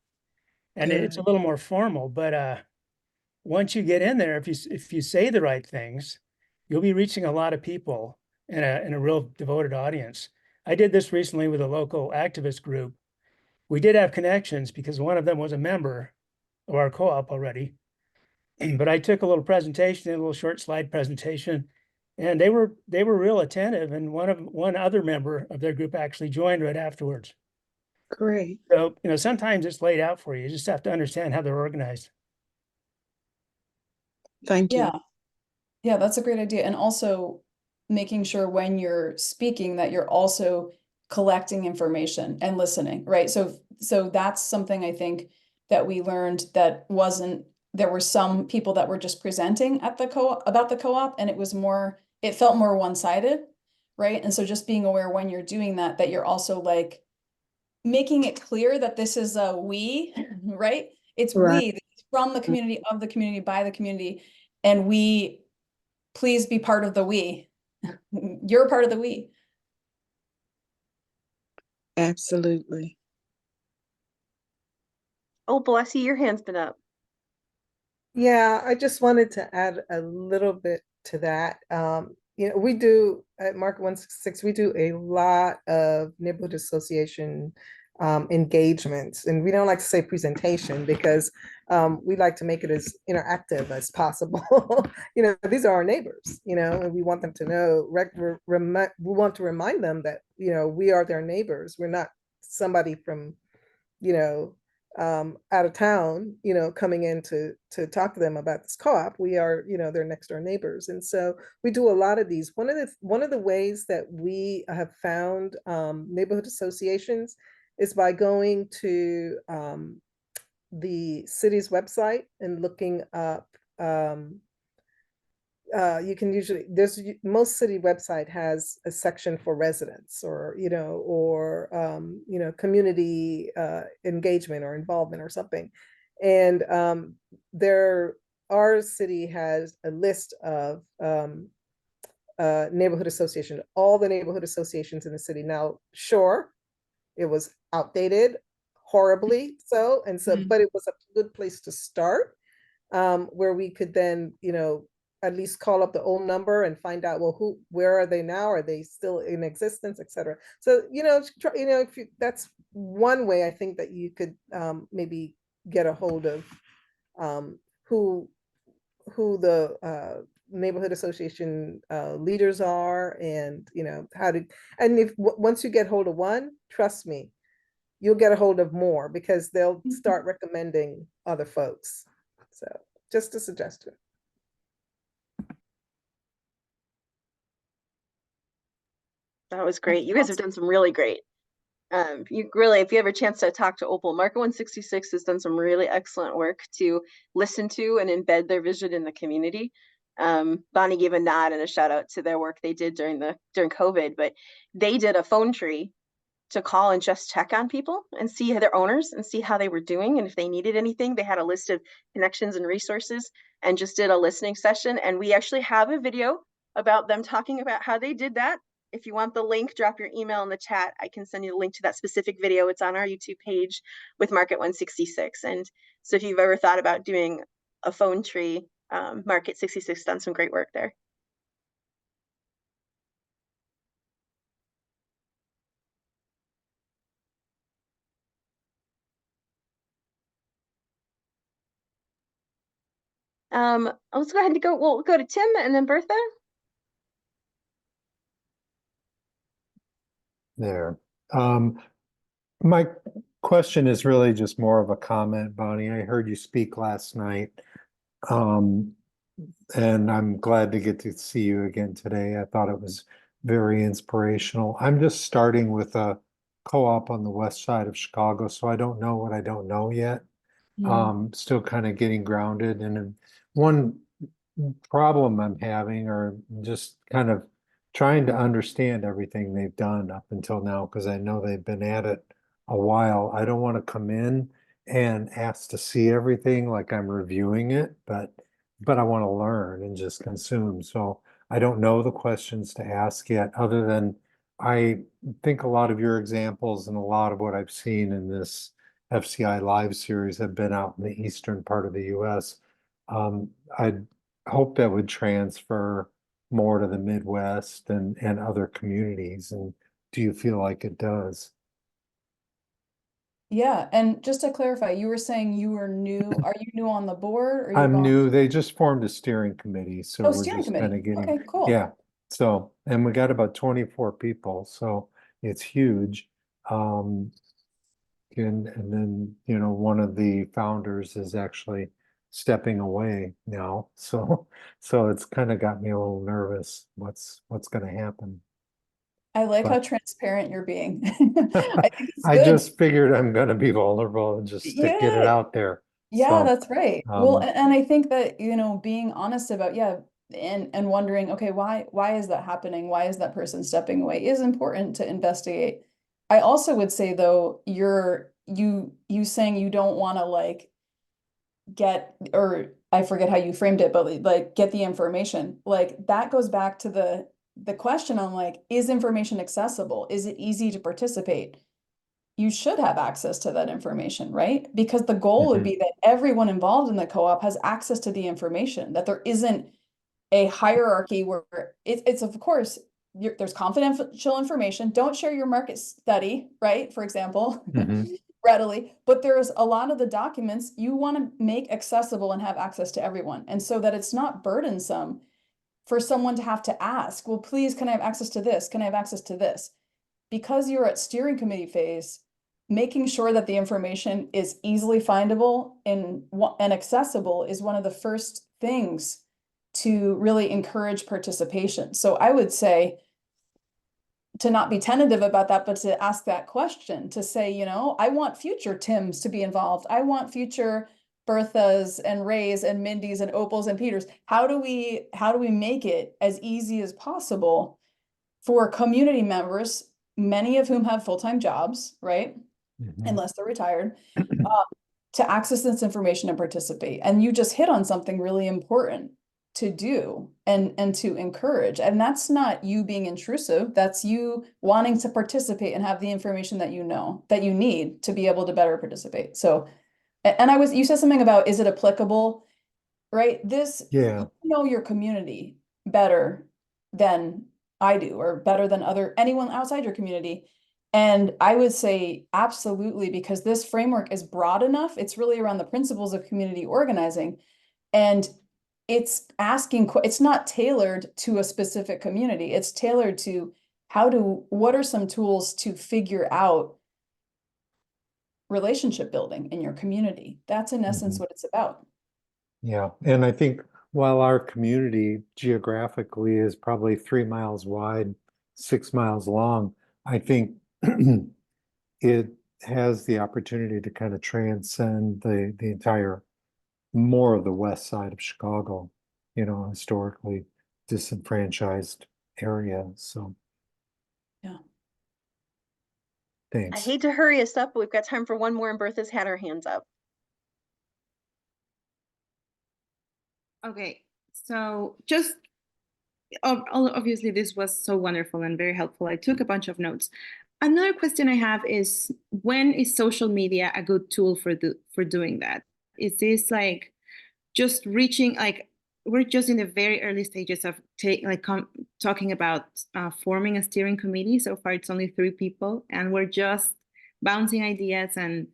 And it's a little more formal, but once you get in there, if you say the right things, you'll be reaching a lot of people in a real devoted audience. I did this recently with a local activist group. We did have connections because one of them was a member of our co-op already. But I took a little presentation, a little short slide presentation, and they were real attentive. And one other member of their group actually joined right afterwards. Great. So, sometimes it's laid out for you. You just have to understand how they're organized. Thank you. Yeah. Yeah, that's a great idea. And also making sure when you're speaking that you're also collecting information and listening, right? So that's something I think that we learned that there were some people that were just presenting at the co-op about the co-op, and it felt more one-sided, right? And so just being aware when you're doing that, that you're also like making it clear that this is a we, right? It's Right. we, it's from the community, of the community, by the community, and we, please be part of the we. You're part of the we. Absolutely. Oh, Blessy, your hand's been up. Yeah, I just wanted to add a little bit to that. We do at Market 166, we do a lot of neighborhood association engagements, and we don't like to say presentation because we like to make it as interactive as possible. These are our neighbors, and we want them to know, we want to remind them that, we are their neighbors. We're not somebody from, out of town, coming in to talk to them about this co-op. We are, their next door neighbors. And so we do a lot of these. One of the ways that we have found neighborhood associations is by going to the city's website and looking up you can usually, most city website has a section for residents or community engagement or involvement or something. And our city has a list of neighborhood association, all the neighborhood associations in the city. Now, sure, it was outdated, horribly so, but it was a good place to start, where we could then, at least call up the old number and find out, well, where are they now? Are they still in existence, et cetera? So, that's one way I think that you could maybe get a hold of who the neighborhood association leaders are, and once you get hold of one, trust me, you'll get a hold of more because they'll start recommending other folks. So just a suggestion. That was great. You guys have done some really great. If you have a chance to talk to Opal, Market 166 has done some really excellent work to listen to and embed their vision in the community. Bonnie gave a nod and a shout out to their work they did during COVID, but they did a phone tree to call and just check on people and see their owners and see how they were doing. And if they needed anything, they had a list of connections and resources and just did a listening session. And we actually have a video about them talking about how they did that. If you want the link, drop your email in the chat. I can send you the link to that specific video. It's on our YouTube page with Market 166. And so if you've ever thought about doing a phone tree, Market 66 done some great work there. Let's go ahead and we'll go to Tim and then Bertha. There. My question is really just more of a comment, Bonnie. I heard you speak last night. And I'm glad to get to see you again today. I thought it was very inspirational. I'm just starting with a co-op on the west side of Chicago, so I don't know what I don't know yet. Still kind of getting grounded. And one problem I'm having, or just kind of trying to understand everything they've done up until now, because I know they've been at it a while. I don't want to come in and ask to see everything like I'm reviewing it, but I want to learn and just consume. So I don't know the questions to ask yet, other than I think a lot of your examples and a lot of what I've seen in this FCI Live series have been out in the eastern part of the US. I'd hope that would transfer more to the Midwest and other communities. And do you feel like it does? Yeah, and just to clarify, you were saying you were new. Are you new on the board or you I'm new. They just formed a steering committee, so Oh, we're steering just kind committee. of getting, Okay, cool. yeah. So, and we got about 24 people, so it's huge. And then, you know, one of the founders is actually stepping away now. So it's kind of got me a little nervous. What's going to happen? I like how But transparent you're being. I think it's I good. just figured I'm going to be vulnerable and just get it Yeah, out there. yeah, So, that's right. Well, um, and I think that, you know, being honest about, yeah, and wondering, okay, why is that happening? Why is that person stepping away is important to investigate. I also would say though, you saying you don't want to like get, or I forget how you framed it, but like get the information, like that goes back to the question on like, is information accessible? Is it easy to participate? You should have access to that information, right? Because the goal would mhm. be that everyone involved in the co-op has access to the information, that there isn't a hierarchy where it's of course, there's confidential information. Don't share your market study, right? For example, Mhm. readily, but there's a lot of the documents you want to make accessible and have access to everyone. And so that it's not burdensome for someone to have to ask, well, please, can I have access to this? Can I have access to this? Because you're at steering committee phase, making sure that the information is easily findable and accessible is one of the first things to really encourage participation. So I would say to not be tentative about that, but to ask that question, to say, you know, I want future Tims to be involved. I want future Berthas and Rays and Mindys and Opals and Peters. How do we make it as easy as possible for community members, many of whom have full-time jobs, right? Mhm. Unless they're retired, to access this information and participate. And you just hit on something really important to do and to encourage. And that's not you being intrusive, that's you wanting to participate and have the information that you know, that you need to be able to better participate. So, and you said something about, is it applicable, right? Yeah. You know your community better than I do, or better than anyone outside your community. And I would say absolutely, because this framework is broad enough. It's really around the principles of community organizing. And it's not tailored to a specific community. It's tailored to what are some tools to figure out relationship building in your community? That's in essence Mhm. what it's about. Yeah. And I think while our community geographically is probably 3 miles wide, 6 miles long, I think it has the opportunity to kind of transcend the entire, more of the west side of Chicago, you know, historically disenfranchised area. So Yeah. I thanks. hate to hurry us up, but we've got time for one more, and Bertha's had her hands up. Okay, so just obviously this was so wonderful and very helpful. I took a bunch of notes. Another question I have is, when is social media a good tool for doing that? Is this like just reaching, like we're just in the very early stages of talking about forming a steering committee. So far it's only 3 people and we're just bouncing ideas, and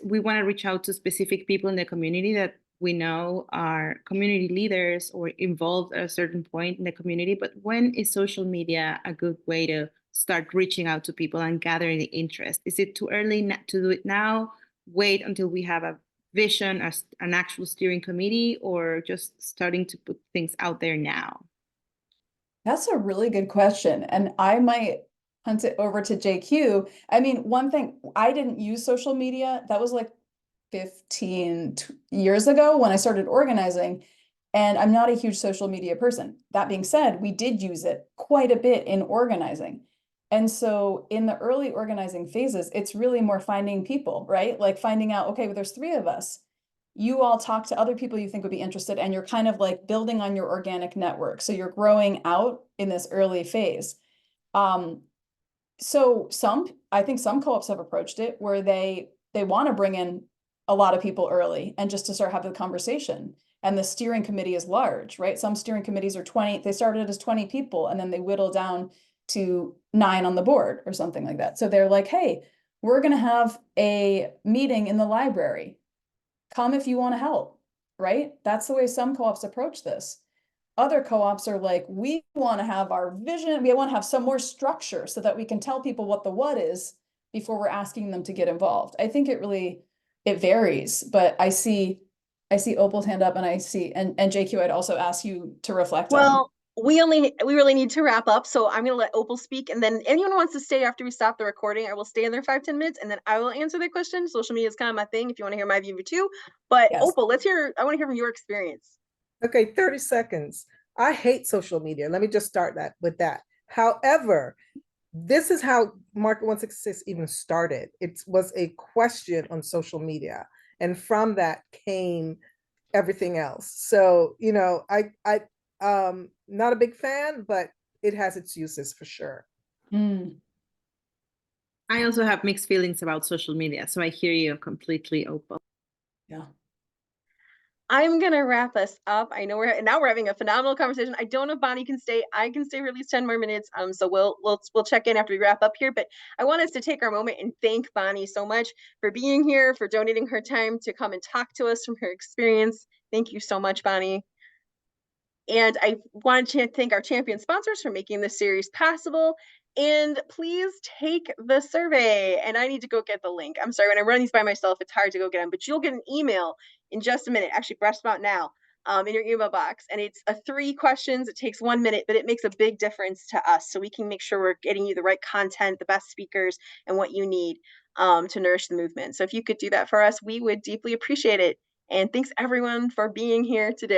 we want to reach out to specific people in the community that we know are community leaders or involved at a certain point in the community. But when is social media a good way to start reaching out to people and gathering the interest? Is it too early to do it now? Wait until we have a vision, an actual steering committee, or just starting to put things out there now? That's a really good question. And I might hunt it over to JQ. I mean, one thing, I didn't use social media. That was like 15 years ago when I started organizing. And I'm not a huge social media person. That being said, we did use it quite a bit in organizing. And so in the early organizing phases, it's really more finding people, right? Like finding out, okay, well, there's 3 of us. You all talk to other people you think would be interested, and you're kind of like building on your organic network. So you're growing out in this early phase. So I think some co-ops have approached it where they want to bring in a lot of people early and just to start having the conversation. And the steering committee is large, right? Some steering committees are 20, they started as 20 people and then they whittle down to 9 on the board or something like that. So they're like, hey, we're going to have a meeting in the library. Come if you want to help, right? That's the way some co-ops approach this. Other co-ops are like, we want to have our vision. We want to have some more structure so that we can tell people what the what is before we're asking them to get involved. I think it varies, but I see Opal's hand up, and I see, and JQ, I'd also ask you to reflect on. Well, we really need to wrap up. So I'm going to let Opal speak, and then anyone who wants to stay after we stop the recording, I will stay in there 5-10 minutes, and then I will answer their questions. Social media is kind of my thing if you want to hear my view too. But Yes. Opal, I want to hear from your experience. Okay, 30 seconds. I hate social media. Let me just start with that. However, this is how Market 166 even started. It was a question on social media, and from that came everything else. So, you know, I not a big fan, but it has its uses for sure. I also have mixed feelings about social media, so I hear you completely, Opal. Yeah. I'm gonna wrap us up. I know we're having a phenomenal conversation. I don't know if Bonnie can stay. I can stay for at least 10 more minutes. So we'll check in after we wrap up here. But I want us to take our moment and thank Bonnie so much for being here, for donating her time to come and talk to us from her experience. Thank you so much, Bonnie. And I wanted to thank our champion sponsors for making this series possible. And please take the survey. And I need to go get the link. I'm sorry, when I run these by myself, it's hard to go get them, but you'll get an email in just a minute. Actually, press about now in your email box. And it's 3 questions. It takes 1 minute, but it makes a big difference to us. So we can make sure we're getting you the right content, the best speakers, and what you need to nourish the movement. So if you could do that for us, we would deeply appreciate it. And thanks everyone for being here today.